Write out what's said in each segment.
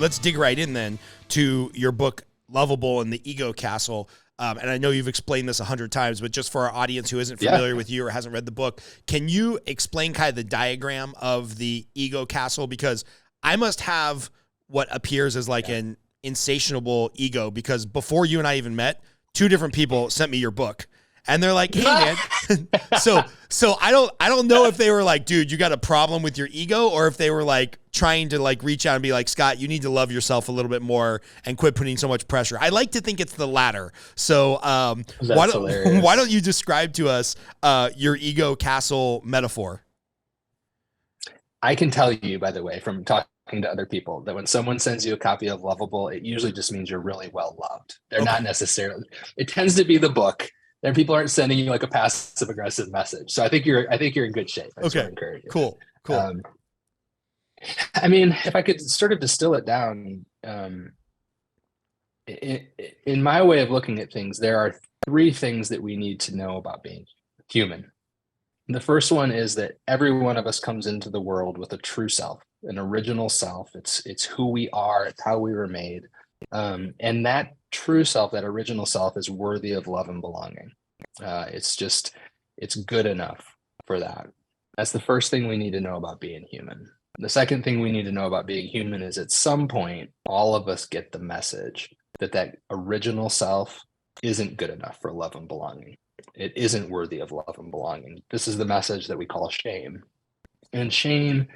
let's dig right in then to your book, Lovable and the Ego Castle. And I know you've explained this 100 times, but just for our audience who isn't familiar with you or hasn't read the book, can you explain kind of the diagram of the ego castle? Because I must have what appears as like an insatiable ego, because before you and I even met, 2 different people sent me your book. And they're like, hey man. so I don't know if they were like, dude, you got a problem with your ego, or if they were like trying to like reach out and be like, Scott, you need to love yourself a little bit more and quit putting so much pressure. I like to think it's the latter. So why don't you describe to us your ego castle metaphor? I can tell you, by the way, from talking to other people, that when someone sends you a copy of Lovable, it usually just means you're really well loved. They're not necessarily, it tends to be the book. And people aren't sending you like a passive aggressive message. So I think you're in good shape. I just want to encourage you. Cool. I mean, if I could sort of distill it down, in my way of looking at things, there are 3 things that we need to know about being human. The first one is that every one of us comes into the world with a true self, an original self. It's who we are. It's how we were made. And that true self, that original self, is worthy of love and belonging. It's good enough for that. That's the first thing we need to know about being human. The second thing we need to know about being human is at some point, all of us get the message that original self isn't good enough for love and belonging. It isn't worthy of love and belonging. This is the message that we call shame. And shame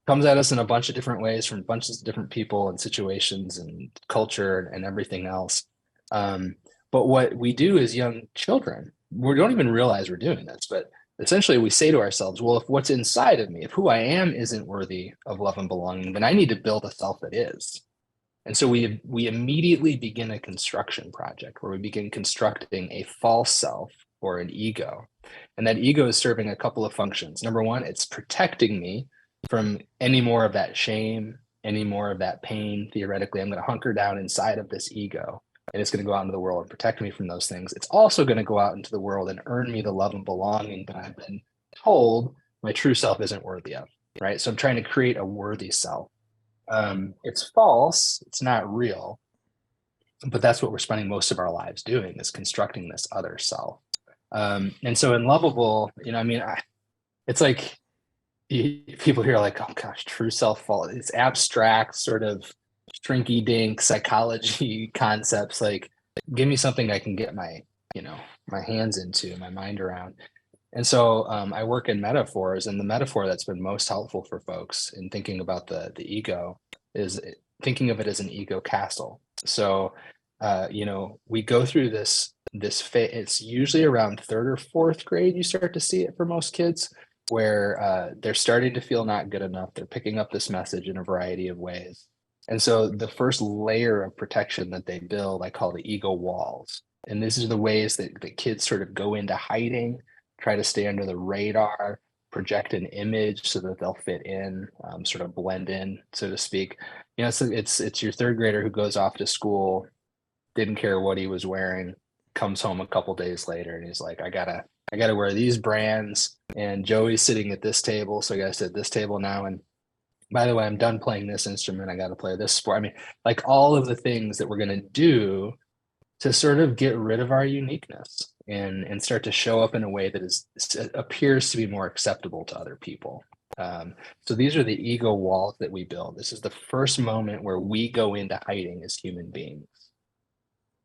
comes at us in a bunch of different ways from bunches of different people and situations and culture and everything else. But what we do as young children, we don't even realize we're doing this, but essentially we say to ourselves, well, if what's inside of me, if who I am isn't worthy of love and belonging, then I need to build a self that is. And so we immediately begin a construction project where we begin constructing a false self or an ego. And that ego is serving a couple of functions. Number one, it's protecting me from any more of that shame, any more of that pain. Theoretically, I'm going to hunker down inside of this ego, and it's going to go out into the world and protect me from those things. It's also going to go out into the world and earn me the love and belonging that I've been told my true self isn't worthy of, right? So I'm trying to create a worthy self. It's false. It's not real. But that's what we're spending most of our lives doing, is constructing this other self. And so in Lovable, it's like, people here are like, oh gosh, true self fault. It's abstract, sort of shrinky dink psychology concepts. Like, give me something I can get my hands into, my mind around. And so I work in metaphors, and the metaphor that's been most helpful for folks in thinking about the ego is thinking of it as an ego castle. So, we go through this phase. It's usually around 3rd or 4th grade you start to see it for most kids, where they're starting to feel not good enough. They're picking up this message in a variety of ways. And so the first layer of protection that they build, I call the ego walls. And this is the ways that the kids sort of go into hiding, try to stay under the radar, project an image so that they'll fit in, sort of blend in, so to speak. So it's your 3rd grader who goes off to school, didn't care what he was wearing, comes home a couple days later, and he's like, I gotta wear these brands, and Joey's sitting at this table, so I gotta sit at this table now. And by the way, I'm done playing this instrument. I gotta play this sport. I mean, like all of the things that we're gonna do to sort of get rid of our uniqueness and start to show up in a way that appears to be more acceptable to other people. So these are the ego walls that we build. This is the first moment where we go into hiding as human beings.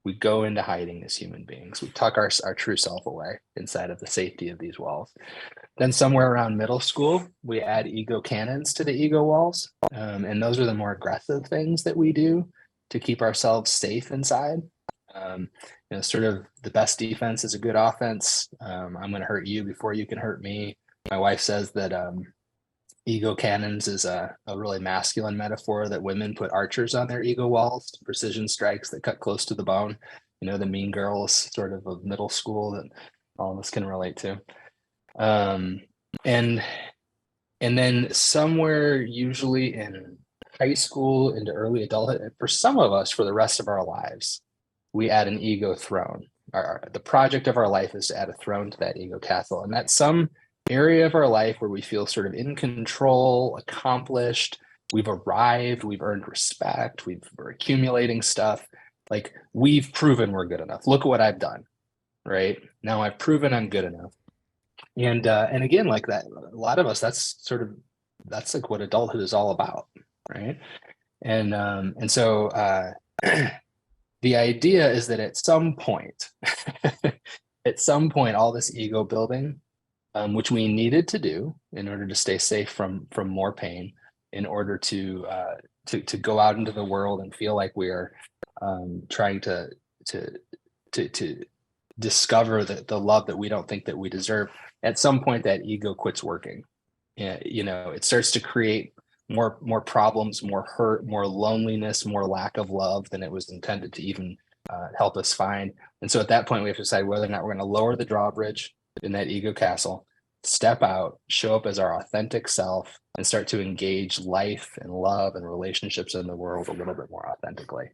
We go into hiding as human beings. We tuck our true self away inside of the safety of these walls. Then somewhere around middle school, we add ego cannons to the ego walls. And those are the more aggressive things that we do to keep ourselves safe inside. Sort of the best defense is a good offense. I'm going to hurt you before you can hurt me. My wife says that ego cannons is a really masculine metaphor, that women put archers on their ego walls, precision strikes that cut close to the bone. The mean girls sort of middle school that all of us can relate to. And then somewhere usually in high school into early adulthood, and for some of us for the rest of our lives, we add an ego throne. The project of our life is to add a throne to that ego castle. And that's some area of our life where we feel sort of in control, accomplished, we've arrived, we've earned respect, we're accumulating stuff. Like, we've proven we're good enough. Look at what I've done, right? Now I've proven I'm good enough. And again, like that, a lot of us, that's like what adulthood is all about, right? And so the idea is that at some point, all this ego building, which we needed to do in order to stay safe from more pain, in order to go out into the world and feel like we are trying to discover the love that we don't think that we deserve. At some point, that ego quits working. You know, it starts to create more problems, more hurt, more loneliness, more lack of love than it was intended to even help us find. And so at that point, we have to decide whether or not we're going to lower the drawbridge in that ego castle, step out, show up as our authentic self, and start to engage life and love and relationships in the world a little bit more authentically.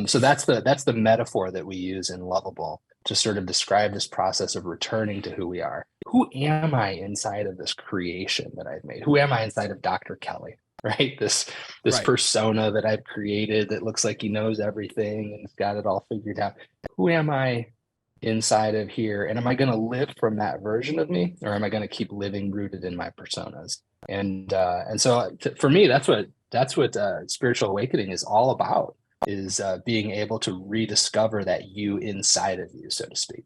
So that's the metaphor that we use in Lovable to sort of describe this process of returning to who we are. Who am I inside of this creation that I've made? Who am I inside of Dr. Kelly? Right? This Right. persona that I've created that looks like he knows everything and has got it all figured out. Who am I inside of here? And am I going to live from that version of me, or am I going to keep living rooted in my personas? And so for me, that's what spiritual awakening is all about, is being able to rediscover that you inside of you, so to speak.